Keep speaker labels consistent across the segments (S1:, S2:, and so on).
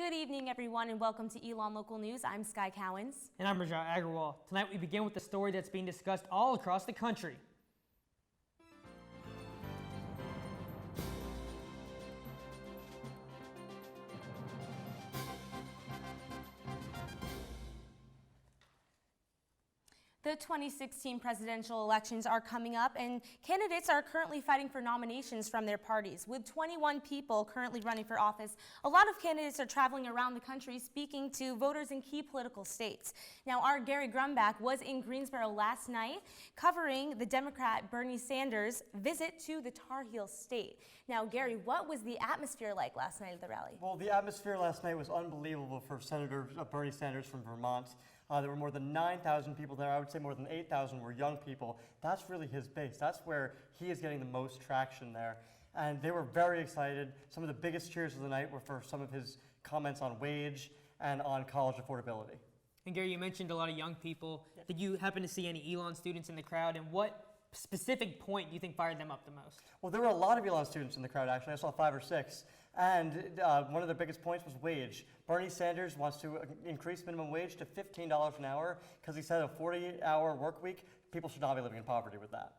S1: Good evening, everyone, and welcome to ELN Local News. I'm Sky Cowens.
S2: And I'm Rajat Agarwal. Tonight we begin with a story that's being discussed all across the country.
S1: The 2016 presidential elections are coming up, and candidates are currently fighting for nominations from their parties. With 21 people currently running for office, a lot of candidates are traveling around the country speaking to voters in key political states. Now, our Gary Grumbach was in Greensboro last night covering the Democrat Bernie Sanders' visit to the Tar Heel state. Now, Gary, what was the atmosphere like last night at the rally?
S3: Well, the atmosphere last night was unbelievable for Senator Bernie Sanders from Vermont. There were more than 9,000 people there. I would say more than 8,000 were young people. That's really his base. That's where he is getting the most traction there. And they were very excited. Some of the biggest cheers of the night were for some of his comments on wage and on college affordability.
S2: And Gary, you mentioned a lot of young people. Yep. Did you happen to see any ELN students in the crowd? And what specific point do you think fired them up the most?
S3: Well, there were a lot of ELN students in the crowd, actually. I saw 5 or 6. And one of the biggest points was wage. Bernie Sanders wants to increase minimum wage to $15 an hour because he said a 40-hour work week, people should not be living in poverty with that.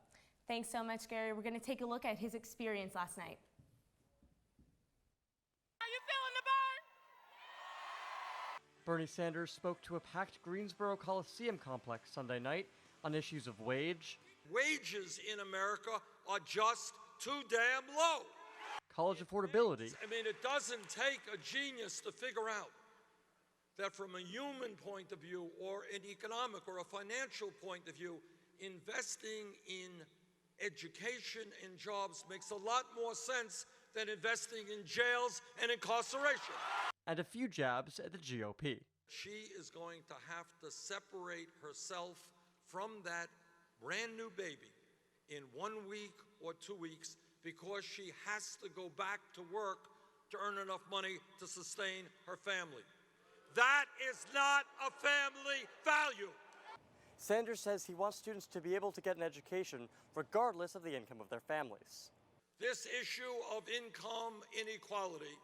S1: Thanks so much, Gary. We're going to take a look at his experience last night.
S4: How you feeling, the bird?
S3: Bernie Sanders spoke to a packed Greensboro Coliseum complex Sunday night on issues of wage.
S4: Wages in America are just too damn low.
S3: College affordability.
S4: I mean, it doesn't take a genius to figure out that from a human point of view or an economic or a financial point of view, investing in education and jobs makes a lot more sense than investing in jails and incarceration.
S3: And a few jabs at the GOP.
S4: She is going to have to separate herself from that brand new baby in 1 week or 2 weeks because she has to go back to work to earn enough money to sustain her family. That is not a family value.
S3: Sanders says he wants students to be able to get an education regardless of the income of their families.
S4: This issue of income inequality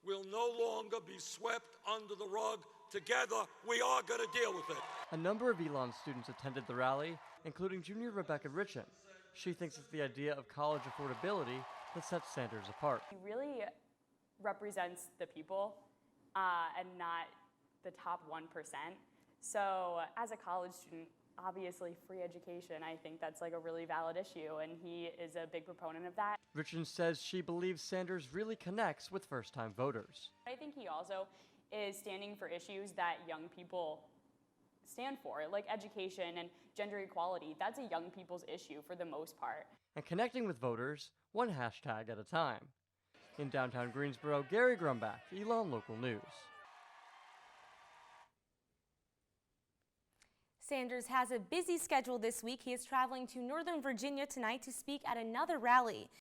S4: will no longer be swept under the rug. Together, we are going to deal with it.
S3: A number of ELN students attended the rally, including junior Rebecca Richin. She thinks it's the idea of college affordability that sets Sanders apart.
S5: He really represents the people and not the top 1%. So as a college student, obviously free education, I think that's like a really valid issue, and he is a big proponent of that.
S3: Richin says she believes Sanders really connects with first-time voters.
S5: I think he also is standing for issues that young people stand for, like education and gender equality. That's a young people's issue for the most part.
S3: And connecting with voters, one hashtag at a time. In downtown Greensboro, Gary Grumbach, ELN Local News.
S1: Sanders has a busy schedule this week. He is traveling to Northern Virginia tonight to speak at another rally.